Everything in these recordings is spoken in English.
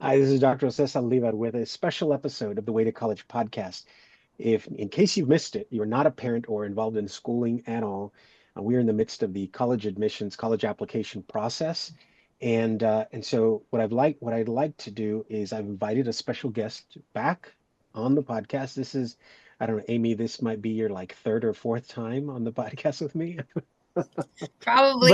Hi, this is Dr. Jose Saldivar with a special episode of the Way to College podcast. If, in case you've missed it, you're not a parent or involved in schooling at all, we're in the midst of the college admissions, college application process, and so what I'd like to do is I've invited a special guest back on the podcast. This is, I don't know, Amy, this might be your like third or fourth time on the podcast with me. Probably.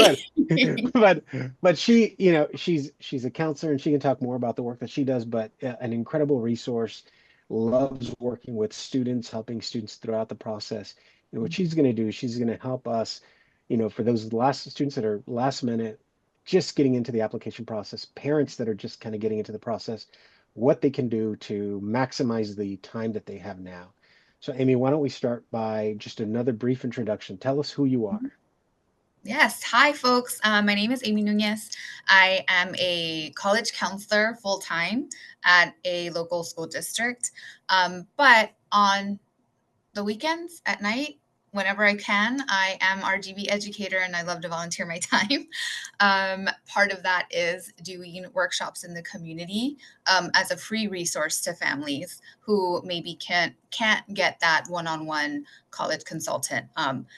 But but but she, she's a counselor and she can talk more about the work that she does, but an incredible resource, loves working with students, helping students throughout the process. And what she's going to do, she's going to help us, for those last students that are last minute, just getting into the application process, parents that are just kind of getting into the process, what they can do to maximize the time that they have now. So, Amy, why don't we start by just another brief introduction? Tell us who you are. Yes. Hi, folks. My name is Aimee Nunez. I am a college counselor full time at a local school district. But on the weekends at night, whenever I can, I am RGB educator and I love to volunteer my time. Part of that is doing workshops in the community as a free resource to families who maybe can't get that one-on-one college consultant.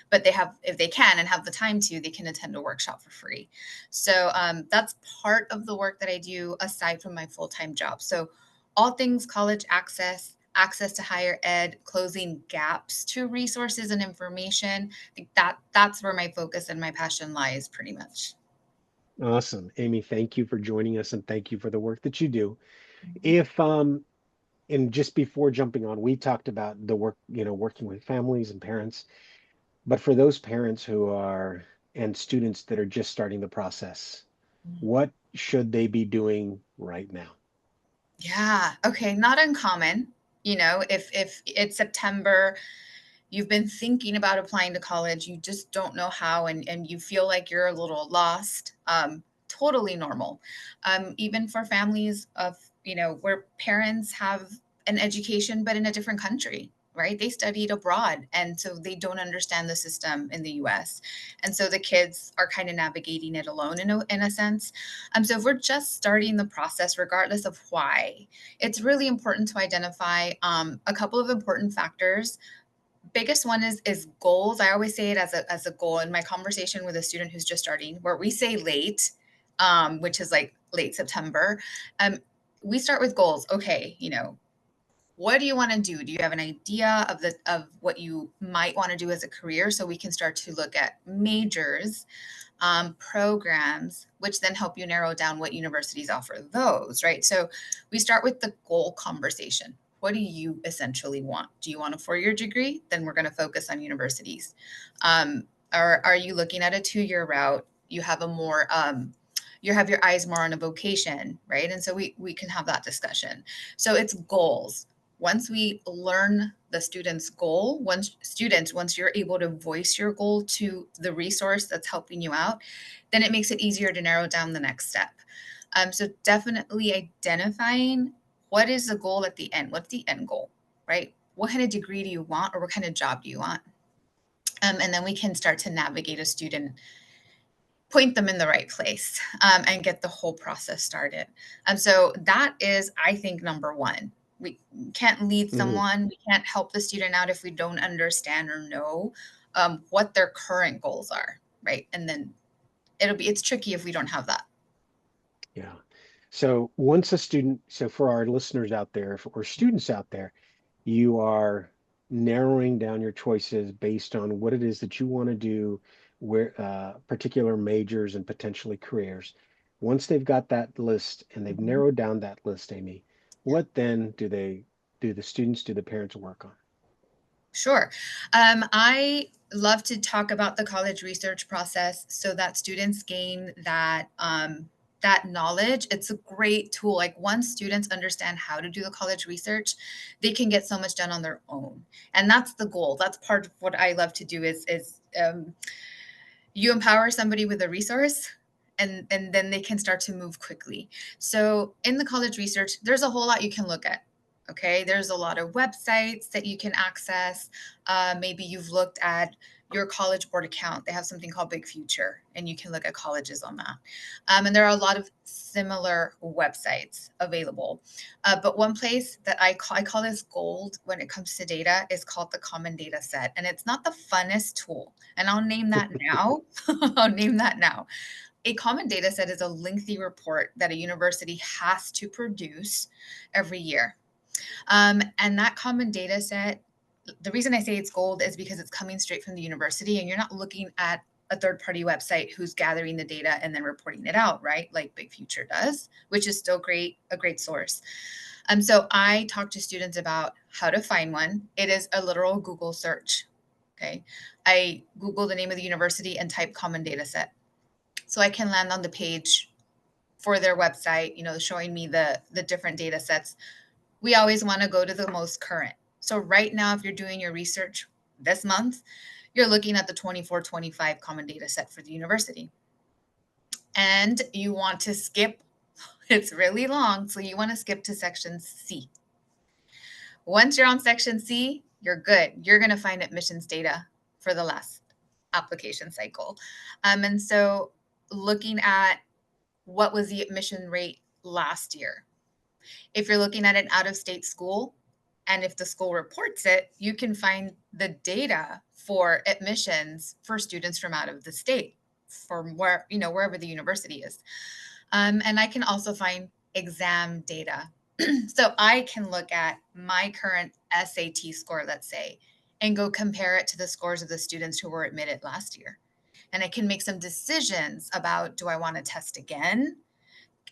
But they have, if they can and have the time to, they can attend a workshop for free. So that's part of the work that I do aside from my full-time job. So all things college access to higher ed, closing gaps to resources and information. I think that's where my focus and my passion lies pretty much. Awesome. Amy, thank you for joining us and thank you for the work that you do. If and just before jumping on, we talked about the work, working with families and parents, but for those parents who are and students that are just starting the process, what should they be doing right now? Yeah. Okay. Not uncommon. If it's September, you've been thinking about applying to college, you just don't know how, and you feel like you're a little lost. Totally normal. Even for families of, where parents have an education, but in a different country, right? They studied abroad. And so they don't understand the system in the US. And so the kids are kind of navigating it alone in a sense. So if we're just starting the process, regardless of why, it's really important to identify a couple of important factors. Biggest one is goals. I always say it as a goal in my conversation with a student who's just starting, where we say late, which is like late September. Um, we start with goals. Okay, what do you want to do? Do you have an idea of what you might want to do as a career? So we can start to look at majors, programs, which then help you narrow down what universities offer those, right? So we start with the goal conversation. What do you essentially want? Do you want a 4-year degree? Then we're going to focus on universities. Or are you looking at a 2-year route? You have a more you have your eyes more on a vocation, right? And so we can have that discussion. So it's goals. Once we learn the student's goal, once you're able to voice your goal to the resource that's helping you out, then it makes it easier to narrow down the next step. So definitely identifying what is the goal at the end. What's the end goal, right? What kind of degree do you want, or what kind of job do you want? And then we can start to navigate a student, point them in the right place, and get the whole process started. So that is, I think, number one. We can't lead Mhm. someone, we can't help the student out if we don't understand or know what their current goals are, right? And then it's tricky if we don't have that. Yeah. So once a student, so for our listeners out there, or students out there, you are narrowing down your choices based on what it is that you want to do, where particular majors and potentially careers. Once they've got that list and they've Mhm. narrowed down that list, Amy, Yeah. what then do the students, do the parents work on? Sure. I love to talk about the college research process so that students gain that knowledge. It's a great tool. Like, once students understand how to do the college research, they can get so much done on their own. And that's the goal. That's part of what I love to do is you empower somebody with a resource, and then they can start to move quickly. So in the college research, there's a whole lot you can look at. Okay, there's a lot of websites that you can access. Maybe you've looked at your College Board account. They have something called Big Future, and you can look at colleges on that. And there are a lot of similar websites available. But one place that I call this gold when it comes to data is called the Common Data Set. And it's not the funnest tool. And I'll name that now. I'll name that now. A common data set is a lengthy report that a university has to produce every year. And that common data set, the reason I say it's gold is because it's coming straight from the university and you're not looking at a third party website who's gathering the data and then reporting it out, right? Like Big Future does, which is still great, a great source. So I talk to students about how to find one. It is a literal Google search. Okay. I Google the name of the university and type common data set. So I can land on the page for their website, showing me the different data sets. We always want to go to the most current. So right now, if you're doing your research this month, you're looking at the 24-25 common data set for the university. And you want to skip, it's really long, so you want to skip to section C. Once you're on section C, you're good. You're going to find admissions data for the last application cycle. And so looking at what was the admission rate last year. If you're looking at an out-of-state school, and if the school reports it, you can find the data for admissions for students from out of the state, from wherever the university is. And I can also find exam data. So I can look at my current SAT score, let's say, and go compare it to the scores of the students who were admitted last year. And I can make some decisions about, do I want to test again?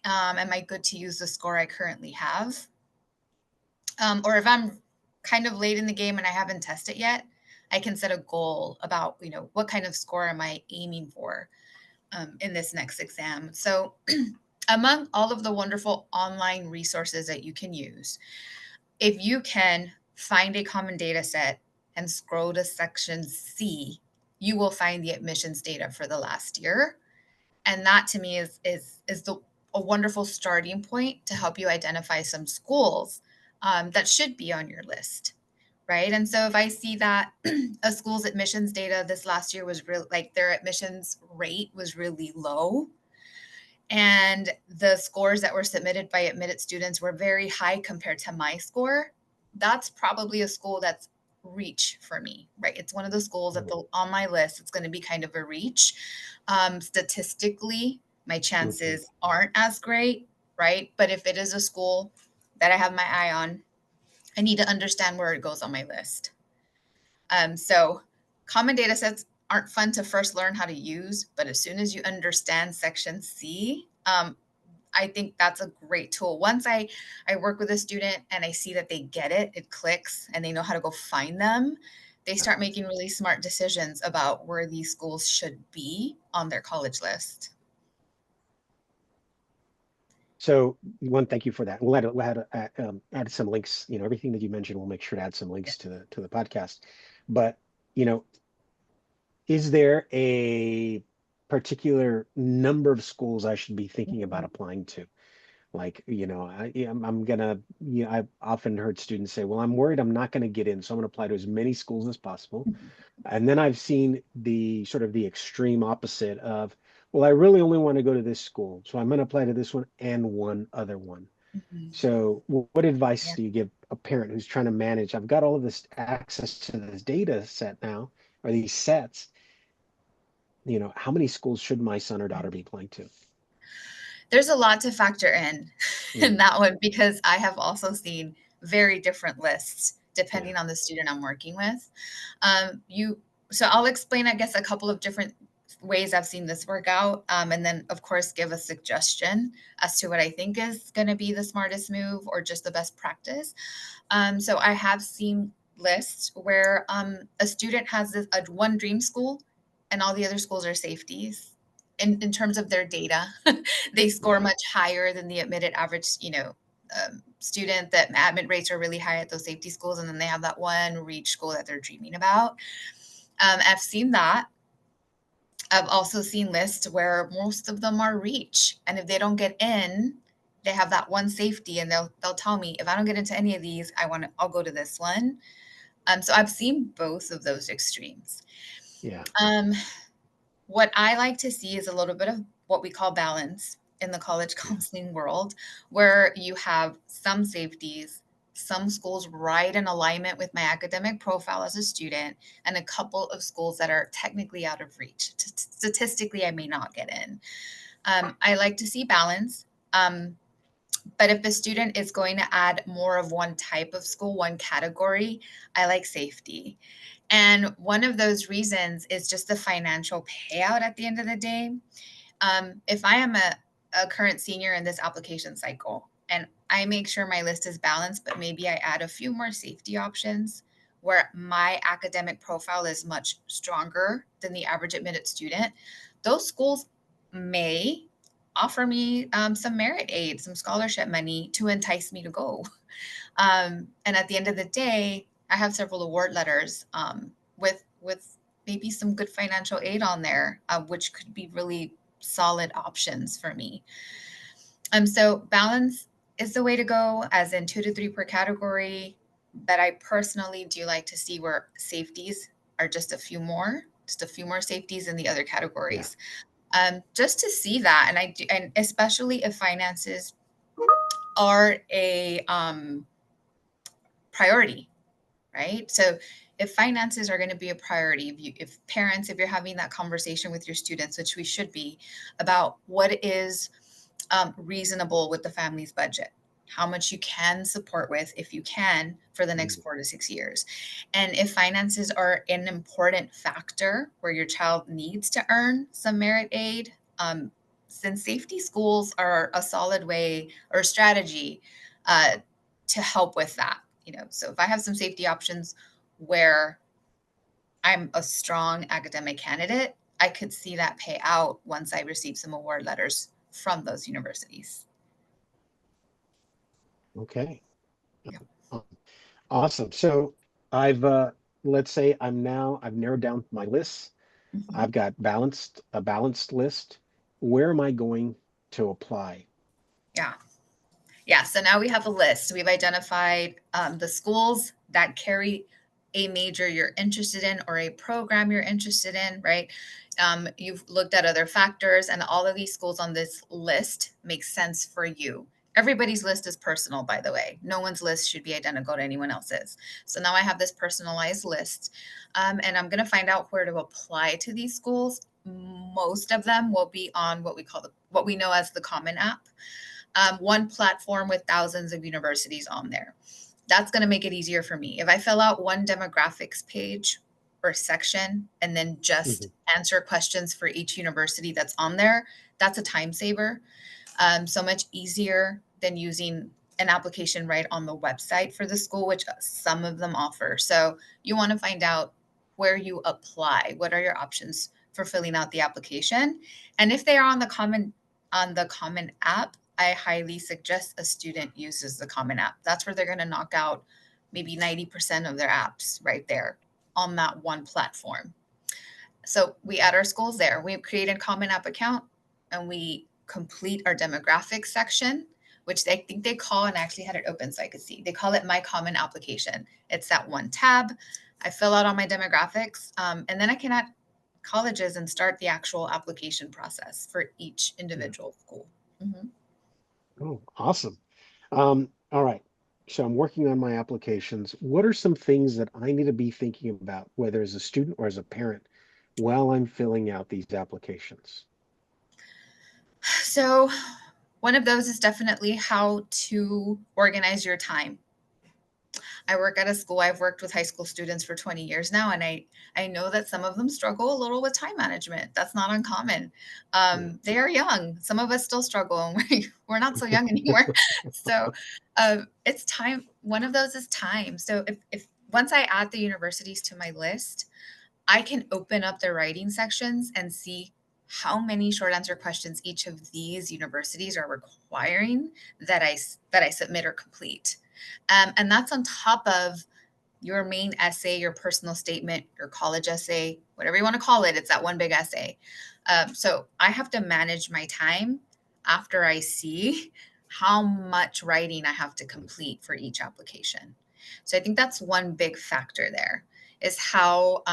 Am I good to use the score I currently have? Or if I'm kind of late in the game and I haven't tested yet, I can set a goal about, what kind of score am I aiming for in this next exam. So among all of the wonderful online resources that you can use, if you can find a common data set and scroll to section C, you will find the admissions data for the last year. And that to me is a wonderful starting point to help you identify some schools that should be on your list, right? And so if I see that a school's admissions data this last year was really, like, their admissions rate was really low, and the scores that were submitted by admitted students were very high compared to my score, that's probably a school that's reach for me, right? It's one of the schools that on my list, it's going to be kind of a reach. Statistically, my chances aren't as great, right? But if it is a school that I have my eye on, I need to understand where it goes on my list. So common data sets aren't fun to first learn how to use, but as soon as you understand section C, I think that's a great tool. Once I work with a student and I see that they get it, it clicks, and they know how to go find them, they start making really smart decisions about where these schools should be on their college list. So one, thank you for that. We'll add some links. Everything that you mentioned, we'll make sure to add some links to the podcast. But is there a particular number of schools I should be thinking about applying to? Like, I'm gonna, I've often heard students say, well, I'm worried I'm not going to get in, so I'm going to apply to as many schools as possible. And then I've seen the sort of the extreme opposite of, well, I really only want to go to this school, so I'm going to apply to this one and one other one. So what advice do you give a parent who's trying to manage, I've got all of this access to this data set now, or these sets, how many schools should my son or daughter be applying to? There's a lot to factor in that one, because I have also seen very different lists depending on the student I'm working with. So I'll explain, I guess, a couple of different ways I've seen this work out, and then of course give a suggestion as to what I think is going to be the smartest move or just the best practice. So I have seen lists where a student has a one dream school and all the other schools are safeties. In terms of their data, they score much higher than the admitted average, student. That admit rates are really high at those safety schools, and then they have that one reach school that they're dreaming about. I've seen that. I've also seen lists where most of them are reach, and if they don't get in, they have that one safety, and they'll tell me, if I don't get into any of these, I'll go to this one. So I've seen both of those extremes. Yeah. Um, what I like to see is a little bit of what we call balance in the college Yeah. counseling world, where you have some safeties, some schools right in alignment with my academic profile as a student, and a couple of schools that are technically out of reach. Statistically, I may not get in. I like to see balance. But if a student is going to add more of one type of school, one category, I like safety. And one of those reasons is just the financial payout at the end of the day. If I am a current senior in this application cycle and I make sure my list is balanced, but maybe I add a few more safety options where my academic profile is much stronger than the average admitted student, those schools may offer me some merit aid, some scholarship money to entice me to go. And at the end of the day, I have several award letters with maybe some good financial aid on there, which could be really solid options for me. So balance is the way to go, as in 2 to 3 per category. But I personally do like to see where safeties are just a few more safeties in the other Yeah. categories, just to see that. And I do, and especially if finances are a priority, right? So if finances are going to be a priority, if parents, if you're having that conversation with your students, which we should be, about what is reasonable with the family's budget, how much you can support with, if you can, for the next Mhm. 4 to 6 years. And if finances are an important factor where your child needs to earn some merit aid, since safety schools are a solid way or strategy uh, to help with that. So if I have some safety options where I'm a strong academic candidate, I could see that pay out once I receive some award letters from those universities. Okay. Yeah. Um, Awesome. So I've let's say I've narrowed down my lists. Mhm. I've got a balanced list. Where am I going to apply? Yeah. Yeah. So now we have a list. We've identified the schools that carry a major you're interested in or a program you're interested in, right? You've looked at other factors, and all of these schools on this list make sense for you. Everybody's list is personal, by the way. No one's list should be identical to anyone else's. So now I have this personalized list, and I'm going to find out where to apply to these schools. Most of them will be on what we know as the Common App, one platform with thousands of universities on there. That's going to make it easier for me. If I fill out one demographics page or section and then just Mhm. answer questions for each university that's on there, that's a time saver. So much easier than using an application right on the website for the school, which some of them offer. So you want to find out where you apply. What are your options for filling out the application? And if they are on the Common App, I highly suggest a student uses the Common App. That's where they're going to knock out maybe 90% of their apps right there on that one platform. So we add our schools there. We create a Common App account and we complete our demographics section, which they think they call, and I actually had it open so I could see. They call it My Common Application. It's that one tab. I fill out all my demographics, and then I can add colleges and start the actual application process for each Yeah. individual school. Mhm. Oh, awesome. All right. So I'm working on my applications. What are some things that I need to be thinking about, whether as a student or as a parent, while I'm filling out these applications? So, one of those is definitely how to organize your time. I work at a school. I've worked with high school students for 20 years now, and I know that some of them struggle a little with time management. That's not uncommon. Yeah. They are young. Some of us still struggle, and we're not so young anymore. So it's time. One of those is time. So if once I add the universities to my list, I can open up their writing sections and see how many short answer questions each of these universities are requiring that I submit or complete. And that's on top of your main essay, your personal statement, your college essay, whatever you want to call it. It's that one big essay. So I have to manage my time after I see how much writing I have to complete for each application. So I think that's one big factor there, is how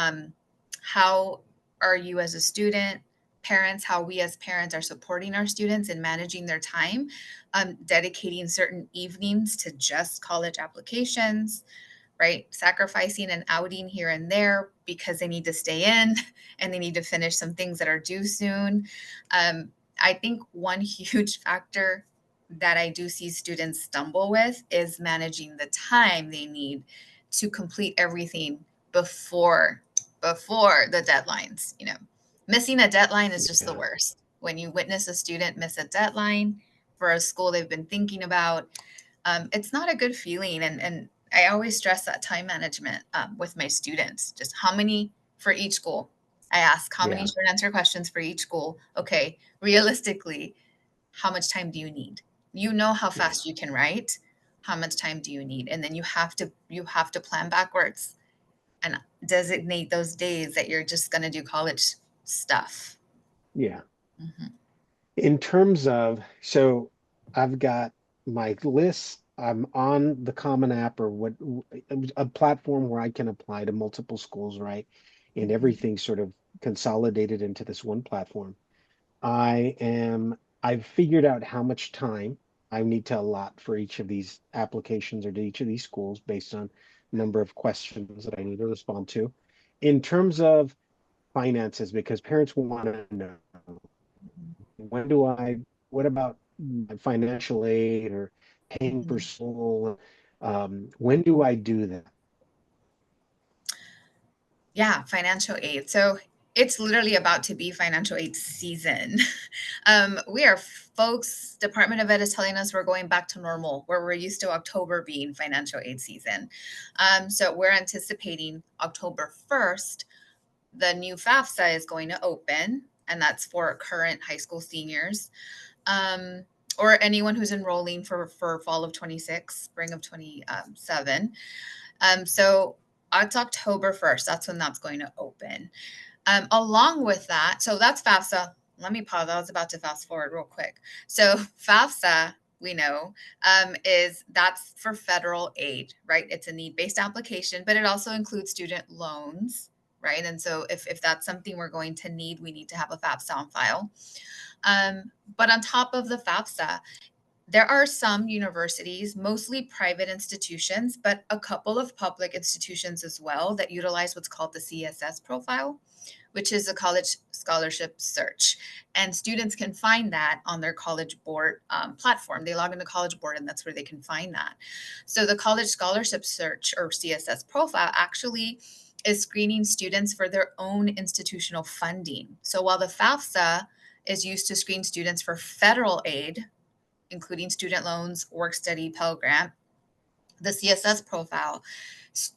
How are you as a student? Parents, how we as parents are supporting our students and managing their time, dedicating certain evenings to just college applications, right? Sacrificing an outing here and there because they need to stay in and they need to finish some things that are due soon. I think one huge factor that I do see students stumble with is managing the time they need to complete everything before the deadlines. Missing a deadline is just the Yeah. worst. When you witness a student miss a deadline for a school they've been thinking about, it's not a good feeling. And I always stress that time management with my students. Just how many for each school? I ask how many Yeah. short answer questions for each school. Okay, realistically, how much time do you need? You know how Yeah. fast you can write. How much time do you need? And then you have to plan backwards and designate those days that you're just going to do college stuff. Yeah. Mhm. In terms of, so I've got my list. I'm on the Common App, or what, a platform where I can apply to multiple schools, right? And Mhm. everything's sort of consolidated into this one platform. I've figured out how much time I need to allot for each of these applications or to each of these schools based on number of questions that I need to respond to. In terms of finances, because parents want to know, when do I, what about my financial aid or paying per Mhm. school? When do I do that? Yeah, financial aid. So it's literally about to be financial aid season. We are folks, Department of Ed is telling us we're going back to normal, where we're used to October being financial aid season. So we're anticipating October 1st, the new FAFSA is going to open, and that's for current high school seniors. Um, or anyone who's enrolling for fall of 26, spring of 27. So it's October 1st. That's when that's going to open. Along with that, so that's FAFSA. Let me pause. I was about to fast forward real quick. So FAFSA, we know, is that's for federal aid, right? It's a need-based application, but it also includes student loans, right? And so if that's something we're going to need, we need to have a FAFSA on file. But on top of the FAFSA, there are some universities, mostly private institutions, but a couple of public institutions as well that utilize what's called the CSS profile, which is a college scholarship search. And students can find that on their College Board platform. They log into College Board, and that's where they can find that. So the College Scholarship Search, or CSS profile, actually is screening students for their own institutional funding. So while the FAFSA is used to screen students for federal aid, including student loans, work study, Pell Grant, the CSS profile.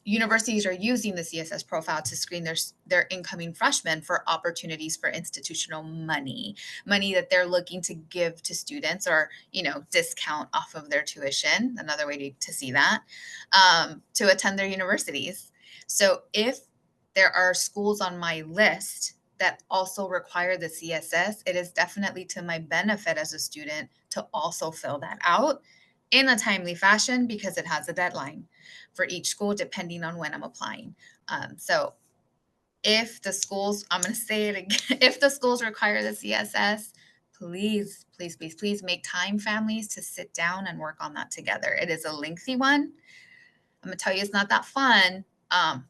Universities are using the CSS profile to screen their incoming freshmen for opportunities for institutional money that they're looking to give to students, or discount off of their tuition. Another way to see that, to attend their universities. So if there are schools on my list that also require the CSS, it is definitely to my benefit as a student to also fill that out in a timely fashion, because it has a deadline for each school depending on when I'm applying. So if the schools, I'm going to say it again, if the schools require the CSS, please, please, please, please make time, families, to sit down and work on that together. It is a lengthy one. I'm gonna tell you, it's not that fun,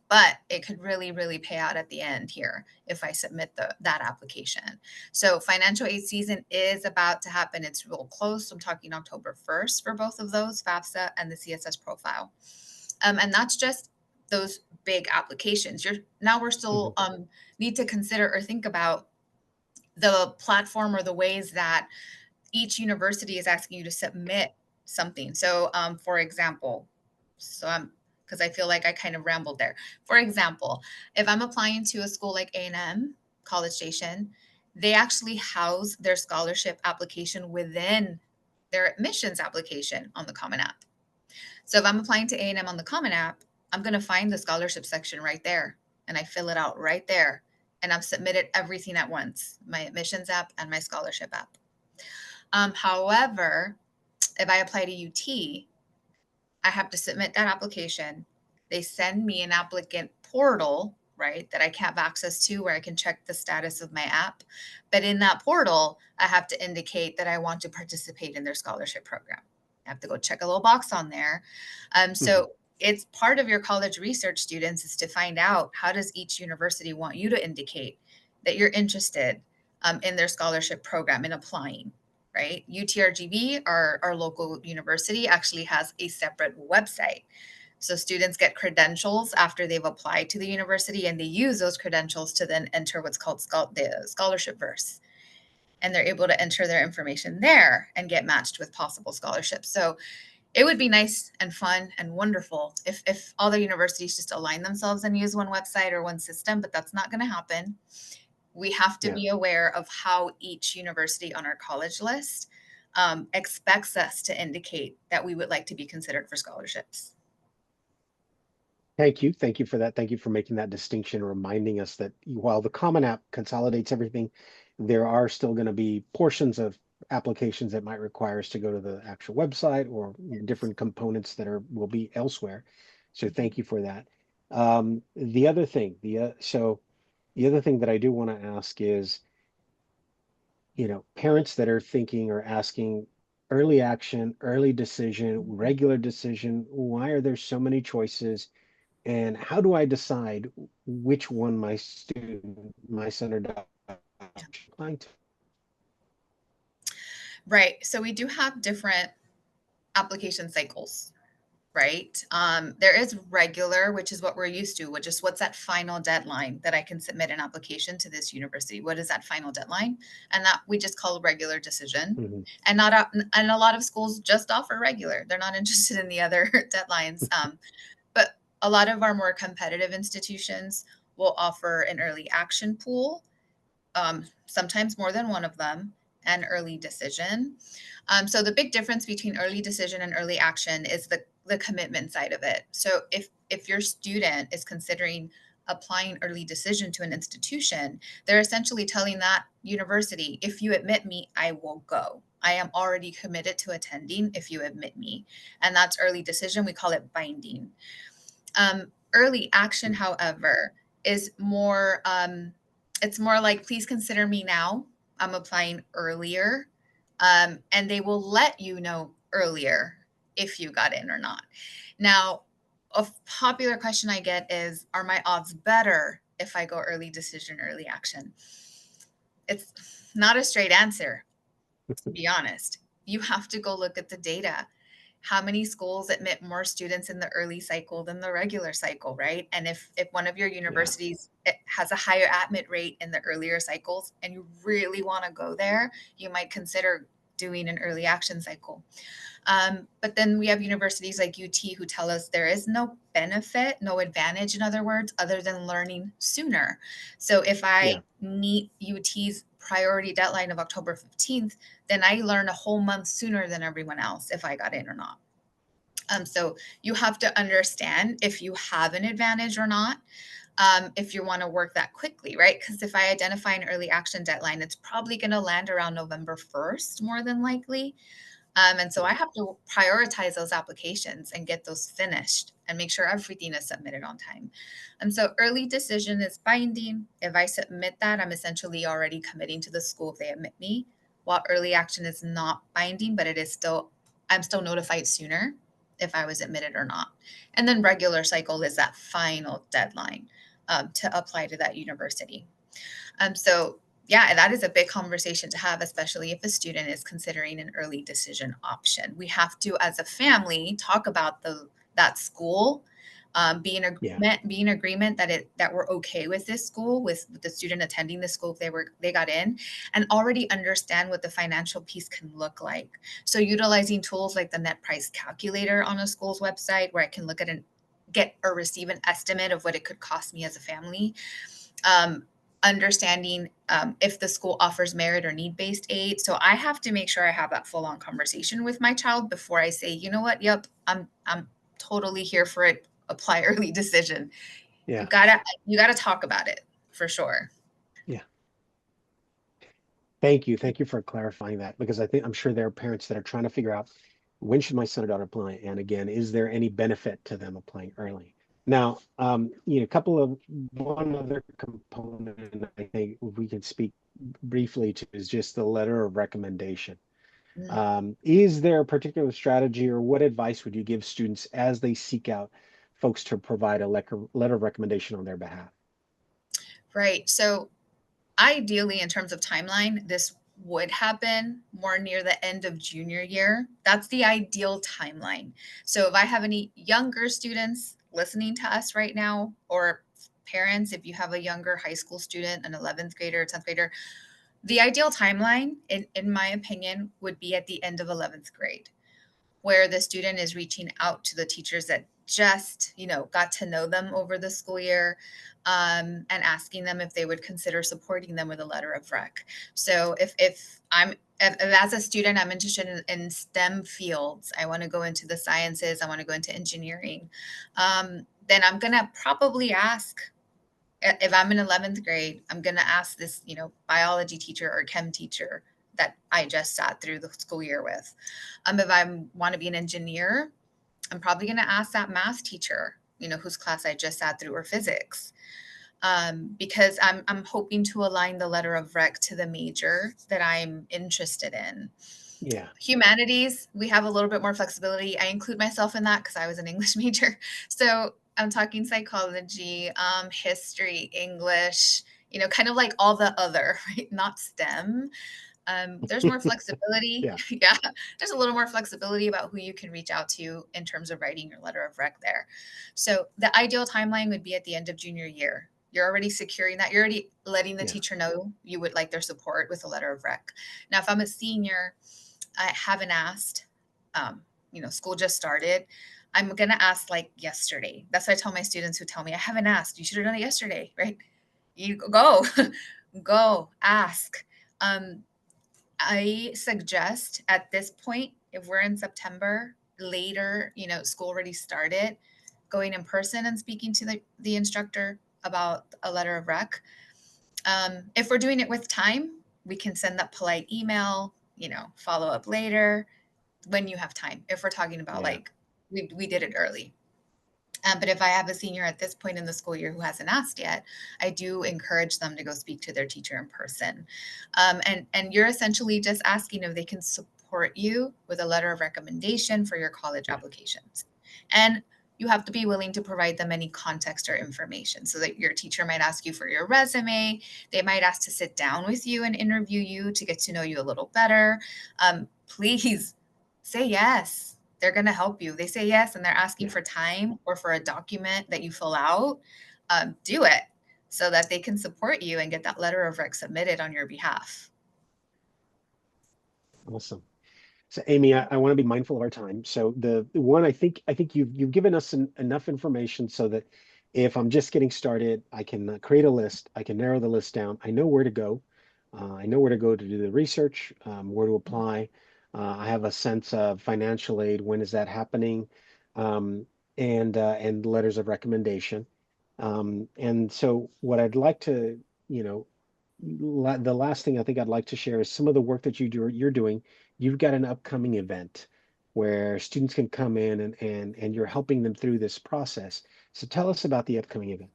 but it could really, really pay out at the end here if I submit that application. So financial aid season is about to happen. It's real close. I'm talking October 1st for both of those, FAFSA and the CSS profile. And that's just those big applications. We're Mhm. still need to consider or think about the platform or the ways that each university is asking you to submit something. So, for example, so I'm because I feel like I kind of rambled there. For example, if I'm applying to a school like A&M, College Station, they actually house their scholarship application within their admissions application on the Common App. So if I'm applying to A&M on the Common App, I'm going to find the scholarship section right there, and I fill it out right there, and I've submitted everything at once, my admissions app and my scholarship app. However, if I apply to UT, I have to submit that application. They send me an applicant portal right? That I can't have access to where I can check the status of my app. But in that portal, I have to indicate that I want to participate in their scholarship program. I have to go check a little box on there. Hmm. So it's part of your college research, students, is to find out how does each university want you to indicate that you're interested in their scholarship program and applying, right? UTRGV, our local university, actually has a separate website. So students get credentials after they've applied to the university, and they use those credentials to then enter what's called the scholarship verse. And they're able to enter their information there and get matched with possible scholarships. So it would be nice and fun and wonderful if all the universities just align themselves and use one website or one system, but that's not going to happen. We have to Yeah. be aware of how each university on our college list expects us to indicate that we would like to be considered for scholarships. Thank you. Thank you for that. Thank you for making that distinction, reminding us that while the Common App consolidates everything, there are still going to be portions of applications that might require us to go to the actual website or different components that are will be elsewhere. So thank you for that. The other thing, the other thing that I do want to ask is, parents that are thinking or asking early action, early decision, regular decision, why are there so many choices? And how do I decide which one my son or daughter should apply to? Right. So we do have different application cycles, right? There is regular, which is what we're used to, which is what's that final deadline that I can submit an application to this university? What is that final deadline? And that we just call regular decision. Mhm. And not and a lot of schools just offer regular. They're not interested in the other deadlines. But a lot of our more competitive institutions will offer an early action pool, sometimes more than one of them, and early decision. So the big difference between early decision and early action is the commitment side of it. So if your student is considering applying early decision to an institution, they're essentially telling that university, if you admit me, I will go. I am already committed to attending if you admit me. And that's early decision. We call it binding. Early action, however, is more it's more like, please consider me now. I'm applying earlier. And they will let you know earlier if you got in or not. Now, a popular question I get is, are my odds better if I go early decision, early action? It's not a straight answer, to be honest. You have to go look at the data. How many schools admit more students in the early cycle than the regular cycle, right? And if one of your Yeah, universities has a higher admit rate in the earlier cycles and you really want to go there, you might consider doing an early action cycle. But then we have universities like UT who tell us there is no benefit, no advantage, in other words, other than learning sooner. So if I yeah, meet UT's priority deadline of October 15th, then I learn a whole month sooner than everyone else if I got in or not. So you have to understand if you have an advantage or not, if you want to work that quickly, right? Because if I identify an early action deadline, it's probably going to land around November 1st, more than likely. And so I yeah, have to prioritize those applications and get those finished and make sure everything is submitted on time. And so early decision is binding. If I submit that, I'm essentially already committing to the school if they admit me. While early action is not binding, but it is still, I'm still notified sooner if I was admitted or not. And then regular cycle is that final deadline to apply to that university. So yeah, that is a big conversation to have, especially if a student is considering an early decision option. We have to, as a family, talk about that school, yeah, be in agreement that we're okay with this school, with the student attending the school if they got in, and already understand what the financial piece can look like. So utilizing tools like the net price calculator on a school's website, where I can look at and get or receive an estimate of what it could cost me as a family, um, understanding if the school offers merit or need-based aid. So I have to make sure I have that full-on conversation with my child before I say, you know what, yep, I'm totally here for it. Apply early decision. You yeah, gotta you gotta talk about it for sure. yeah. Thank you for clarifying that, because I'm sure there are parents that are trying to figure out when should my son or daughter apply, and again, is there any benefit to them applying early? Now, a couple of one other component I think we can speak briefly to is just the letter of recommendation. Mm, Is there a particular strategy or what advice would you give students as they seek out folks to provide a letter of recommendation on their behalf? right. So ideally, in terms of timeline, this would happen more near the end of junior year. That's the ideal timeline. So if I have any younger students listening to us right now, or parents, if you have a younger high school student, an 11th grader, or 10th grader, the ideal timeline, in my opinion, would be at the end of 11th grade, where the student is reaching out to the teachers that just got to know them over the school year, and asking them if they would consider supporting them with a letter of rec. So if as a student I'm interested in STEM fields, I want to go into the sciences, I want to go into engineering, then I'm going to probably ask, if I'm in 11th grade, I'm going to ask this, biology teacher or chem teacher that I just sat through the school year with. If I want to be an engineer, I'm probably going to ask that math teacher, whose class I just sat through, or physics, because I'm hoping to align the letter of rec to the major that I'm interested in. Yeah. Humanities, we have a little bit more flexibility. I include myself in that because I was an English major. So I'm talking psychology, history, English, kind of like all the other, right? Not STEM. There's more flexibility. Yeah. Yeah, there's a little more flexibility about who you can reach out to in terms of writing your letter of rec there. So the ideal timeline would be at the end of junior year. You're already securing that. You're already letting the Yeah. teacher know you would like their support with a letter of rec. Now, if I'm a senior, I haven't asked. School just started. I'm gonna ask like yesterday. That's what I tell my students who tell me I haven't asked. You should have done it yesterday, right? You go, go ask. Um, I suggest at this point, if we're in September, later, school already started, going in person and speaking to the instructor about a letter of rec. If we're doing it with time, we can send that polite email, follow up later when you have time. If we're talking about Yeah. like we did it early. But if I have a senior at this point in the school year who hasn't asked yet, I do encourage them to go speak to their teacher in person. And you're essentially just asking if they can support you with a letter of recommendation for your college Yeah. applications. And you have to be willing to provide them any context or information, so that your teacher might ask you for your resume. They might ask to sit down with you and interview you to get to know you a little better. Please say yes. They're going to help you. They say yes and they're asking Yeah. for time or for a document that you fill out. Do it so that they can support you and get that letter of rec submitted on your behalf. Awesome. So Aimee, I want to be mindful of our time. So the one I think you've given us enough information so that if I'm just getting started, I can create a list. I can narrow the list down. I know where to go. I know where to go to do the research, where to apply. I have a sense of financial aid. When is that happening? Um, and letters of recommendation. And so what I'd like to, you know, the last thing I think I'd like to share is some of the work that you're doing. You've got an upcoming event where students can come in and you're helping them through this process. So tell us about the upcoming event.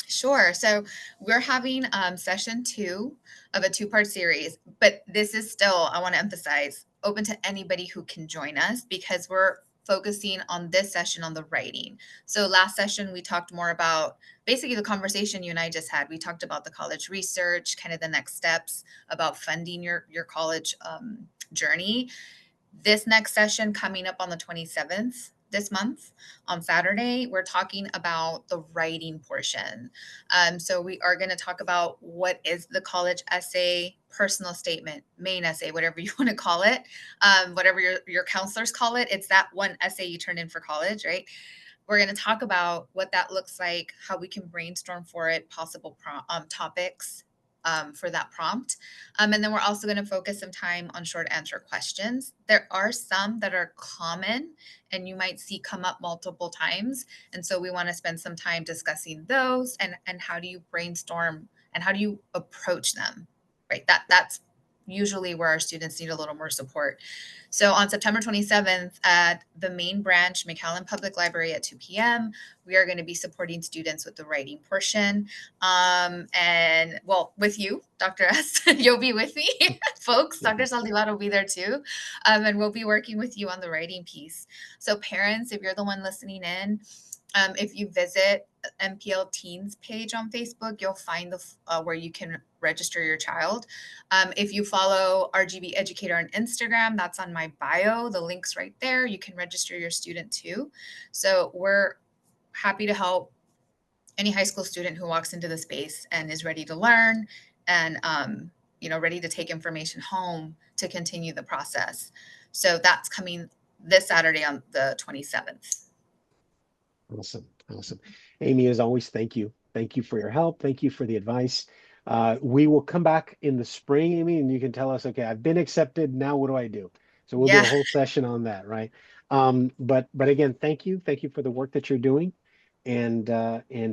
Sure. So we're having session 2 of a 2-part series, but this is still, I want to emphasize, open to anybody who can join us, because we're focusing on this session on the writing. So last session, we talked more about basically the conversation you and I just had. We talked about the college research, kind of the next steps about funding your college journey. This next session coming up on the 27th this month on Saturday, we're talking about the writing portion. So we are going to talk about what is the college essay, personal statement, main essay, whatever you want to call it, whatever your counselors call it. It's that one essay you turn in for college, right? We're going to talk about what that looks like, how we can brainstorm for it, possible topics for that prompt. And then we're also going to focus some time on short answer questions. There are some that are common and you might see come up multiple times. And so we want to spend some time discussing those, and how do you brainstorm and how do you approach them, right? That's usually where our students need a little more support. So on September 27th at the main branch, McAllen Public Library at 2 p.m., we are going to be supporting students with the writing portion. And well, with you, Dr. S, you'll be with me, folks. Dr. Saldivar will be there too. And we'll be working with you on the writing piece. So parents, if you're the one listening in, if you visit MPL Teens page on Facebook, you'll find the where you can register your child. If you follow RGB Educator on Instagram, that's on my bio. The link's right there. You can register your student too. So we're happy to help any high school student who walks into the space and is ready to learn and ready to take information home to continue the process. So that's coming this Saturday on the 27th. Awesome. Awesome. Aimee, as always, thank you. Thank you for your help. Thank you for the advice. We will come back in the spring, Aimee, and you can tell us, okay, I've been accepted. Now what do I do? So we'll do a Yeah. whole session on that, right? But again, thank you. Thank you for the work that you're doing. And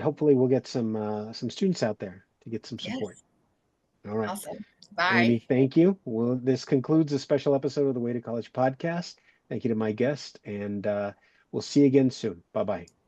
hopefully we'll get some students out there to get some support. Yes. All right. Awesome. Bye. Aimee, thank you. Well, this concludes a special episode of the Way to College podcast. Thank you to my guest, and we'll see you again soon. Bye-bye.